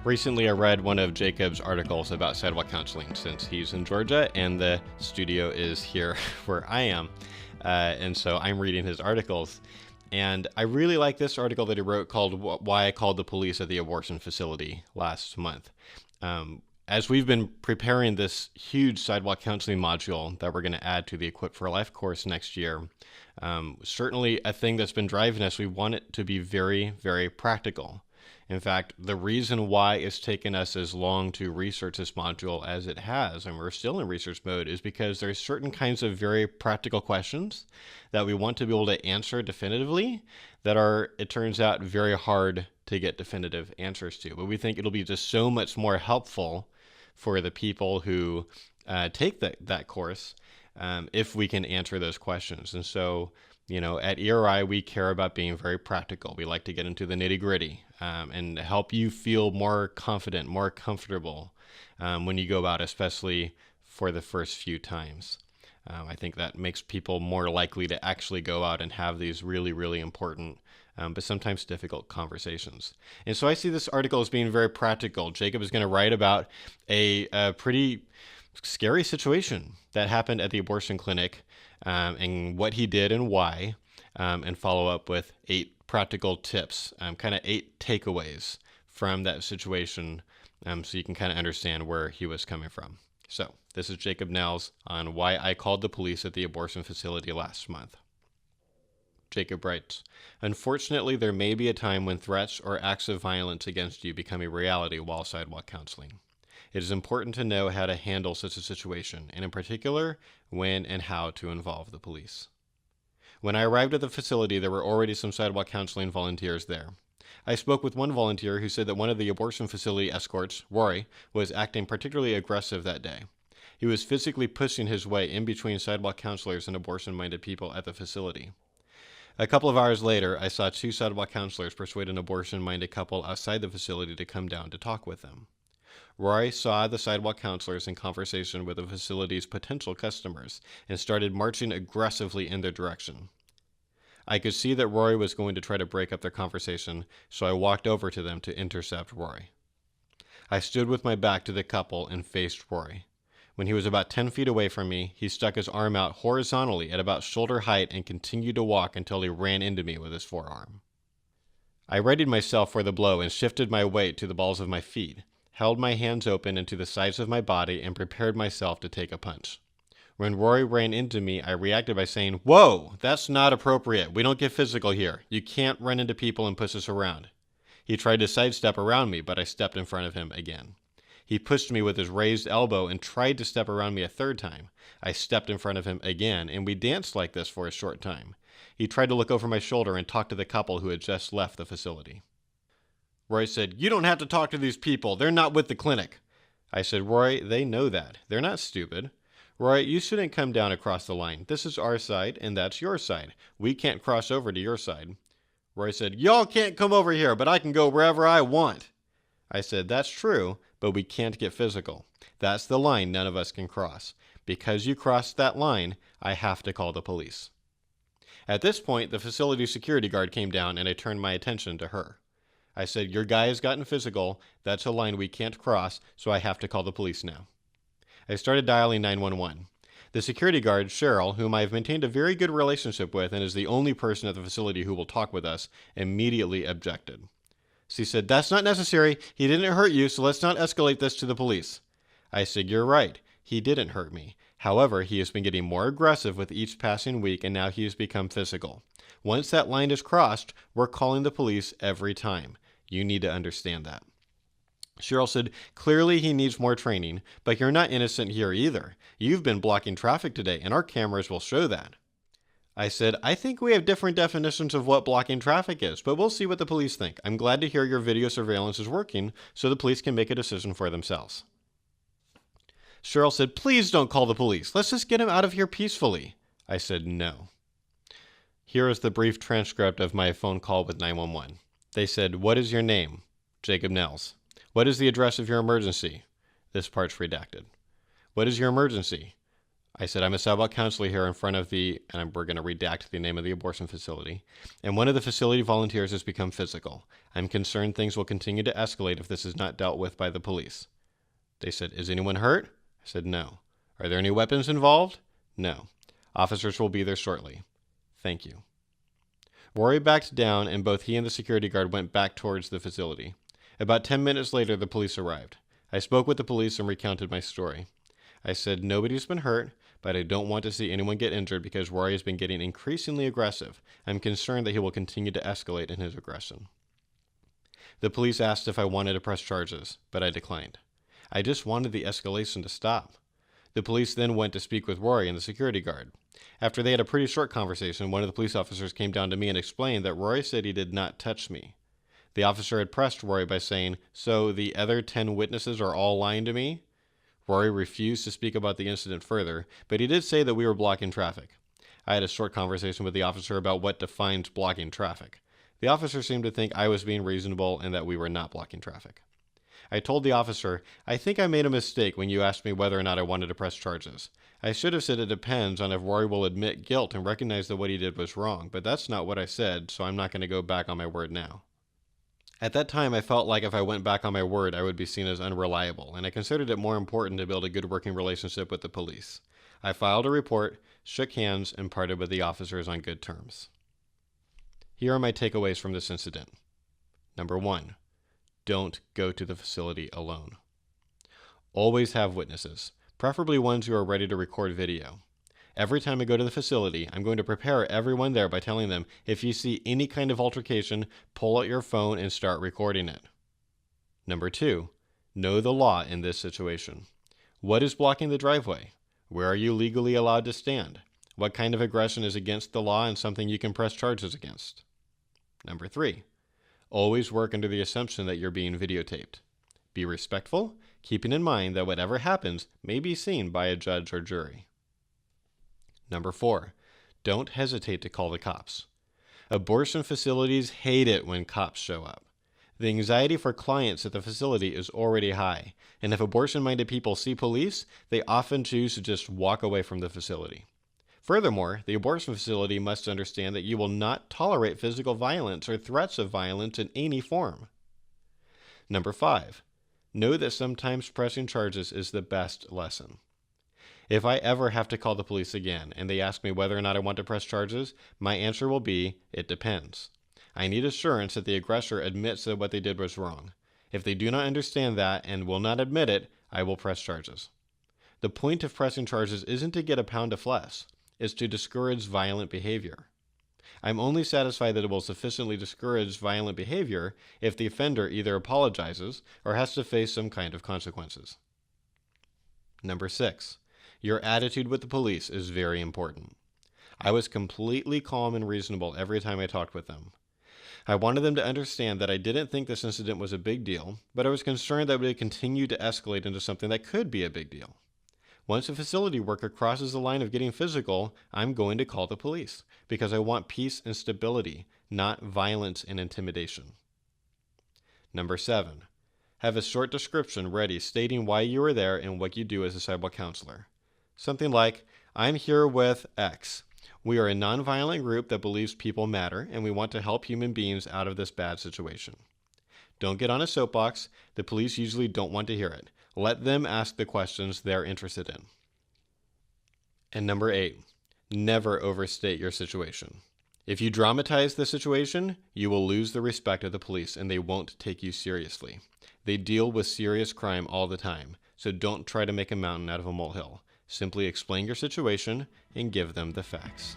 Recently, I read one of Jacob's articles about sidewalk counseling since he's in Georgia and the studio is here where I am. And so I'm reading his articles. And I really like this article that he wrote called Why I Called the Police at the Abortion Facility last month. As we've been preparing this huge sidewalk counseling module that we're going to add to the Equip for Life course next year, certainly a thing that's been driving us, we want it to be very, very practical. In fact, the reason why it's taken us as long to research this module as it has, and we're still in research mode, is because there's certain kinds of very practical questions that we want to be able to answer definitively that are, it turns out, very hard to get definitive answers to. But we think it'll be just so much more helpful for the people who take that course if we can answer those questions. And so, at ERI, we care about being very practical. We like to get into the nitty-gritty and help you feel more confident, more comfortable when you go out, especially for the first few times. I think that makes people more likely to actually go out and have these really, really important but sometimes difficult conversations. And so I see this article as being very practical. Jacob is going to write about a pretty scary situation that happened at the abortion clinic and what he did and why, and follow up with 8 practical tips, kind of 8 takeaways from that situation, so you can kind of understand where he was coming from. So this is Jacob Nels on Why I Called the Police at the Abortion Facility last month. Jacob writes, "Unfortunately, there may be a time when threats or acts of violence against you become a reality while sidewalk counseling. It is important to know how to handle such a situation, and in particular, when and how to involve the police. When I arrived at the facility, there were already some sidewalk counseling volunteers there. I spoke with one volunteer who said that one of the abortion facility escorts, Rory, was acting particularly aggressive that day. He was physically pushing his way in between sidewalk counselors and abortion-minded people at the facility. A couple of hours later, I saw 2 sidewalk counselors persuade an abortion-minded couple outside the facility to come down to talk with them. Rory saw the sidewalk counselors in conversation with the facility's potential customers and started marching aggressively in their direction. I could see that Rory was going to try to break up their conversation, so I walked over to them to intercept Rory. I stood with my back to the couple and faced Rory. When he was about 10 feet away from me, he stuck his arm out horizontally at about shoulder height and continued to walk until he ran into me with his forearm. I readied myself for the blow and shifted my weight to the balls of my feet, held my hands open into the sides of my body, and prepared myself to take a punch. When Rory ran into me, I reacted by saying, "Whoa, that's not appropriate. We don't get physical here. You can't run into people and push us around." He tried to sidestep around me, but I stepped in front of him again. He pushed me with his raised elbow and tried to step around me a third time. I stepped in front of him again, and we danced like this for a short time. He tried to look over my shoulder and talk to the couple who had just left the facility. Roy said, "You don't have to talk to these people. They're not with the clinic." I said, "Roy, they know that. They're not stupid. Roy, you shouldn't come down across the line. This is our side, and that's your side. We can't cross over to your side." Roy said, "Y'all can't come over here, but I can go wherever I want." I said, "That's true, but we can't get physical. That's the line none of us can cross. Because you crossed that line, I have to call the police." At this point, the facility security guard came down, and I turned my attention to her. I said, "Your guy has gotten physical. That's a line we can't cross, so I have to call the police now." I started dialing 911. The security guard, Cheryl, whom I have maintained a very good relationship with and is the only person at the facility who will talk with us, immediately objected. She said, "That's not necessary. He didn't hurt you, so let's not escalate this to the police." I said, "You're right. He didn't hurt me. However, he has been getting more aggressive with each passing week, and now he has become physical. Once that line is crossed, we're calling the police every time. You need to understand that." Cheryl said, "Clearly he needs more training, but you're not innocent here either. You've been blocking traffic today, and our cameras will show that." I said, "I think we have different definitions of what blocking traffic is, but we'll see what the police think. I'm glad to hear your video surveillance is working, so the police can make a decision for themselves." Cheryl said, "Please don't call the police. Let's just get him out of here peacefully." I said, "No." Here is the brief transcript of my phone call with 911. They said, "What is your name?" Jacob Nels. "What is the address of your emergency?" This part's redacted. "What is your emergency?" I said, I'm a sidewalk counselor here in front of and we're going to redact the name of the abortion facility, and one of the facility volunteers has become physical. I'm concerned things will continue to escalate if this is not dealt with by the police. They said, is anyone hurt? I said, no. Are there any weapons involved? No. Officers will be there shortly. Thank you. Rory backed down, and both he and the security guard went back towards the facility. About 10 minutes later, the police arrived. I spoke with the police and recounted my story. I said, nobody's been hurt, but I don't want to see anyone get injured because Rory has been getting increasingly aggressive. I'm concerned that he will continue to escalate in his aggression. The police asked if I wanted to press charges, but I declined. I just wanted the escalation to stop. The police then went to speak with Rory and the security guard. After they had a pretty short conversation, one of the police officers came down to me and explained that Rory said he did not touch me. The officer had pressed Rory by saying, so the other 10 witnesses are all lying to me? Rory refused to speak about the incident further, but he did say that we were blocking traffic. I had a short conversation with the officer about what defines blocking traffic. The officer seemed to think I was being reasonable and that we were not blocking traffic. I told the officer, I think I made a mistake when you asked me whether or not I wanted to press charges. I should have said it depends on if Rory will admit guilt and recognize that what he did was wrong, but that's not what I said, so I'm not going to go back on my word now. At that time, I felt like if I went back on my word, I would be seen as unreliable, and I considered it more important to build a good working relationship with the police. I filed a report, shook hands, and parted with the officers on good terms. Here are my takeaways from this incident. Number 1. Don't go to the facility alone. Always have witnesses, preferably ones who are ready to record video. Every time I go to the facility, I'm going to prepare everyone there by telling them, if you see any kind of altercation, pull out your phone and start recording it. Number 2, know the law in this situation. What is blocking the driveway? Where are you legally allowed to stand? What kind of aggression is against the law and something you can press charges against? Number 3, always work under the assumption that you're being videotaped. Be respectful, keeping in mind that whatever happens may be seen by a judge or jury. Number 4, don't hesitate to call the cops. Abortion facilities hate it when cops show up. The anxiety for clients at the facility is already high, and if abortion-minded people see police, they often choose to just walk away from the facility. Furthermore, the abortion facility must understand that you will not tolerate physical violence or threats of violence in any form. Number 5, know that sometimes pressing charges is the best lesson. If I ever have to call the police again and they ask me whether or not I want to press charges, my answer will be, it depends. I need assurance that the aggressor admits that what they did was wrong. If they do not understand that and will not admit it, I will press charges. The point of pressing charges isn't to get a pound of flesh. It's to discourage violent behavior. I'm only satisfied that it will sufficiently discourage violent behavior if the offender either apologizes or has to face some kind of consequences. Number 6, your attitude with the police is very important. I was completely calm and reasonable every time I talked with them. I wanted them to understand that I didn't think this incident was a big deal, but I was concerned that it would continue to escalate into something that could be a big deal. Once a facility worker crosses the line of getting physical, I'm going to call the police because I want peace and stability, not violence and intimidation. Number 7, have a short description ready stating why you are there and what you do as a sidewalk counselor. Something like, I'm here with X. We are a nonviolent group that believes people matter, and we want to help human beings out of this bad situation. Don't get on a soapbox. The police usually don't want to hear it. Let them ask the questions they're interested in. And number 8, never overstate your situation. If you dramatize the situation, you will lose the respect of the police and they won't take you seriously. They deal with serious crime all the time, so don't try to make a mountain out of a molehill. Simply explain your situation and give them the facts.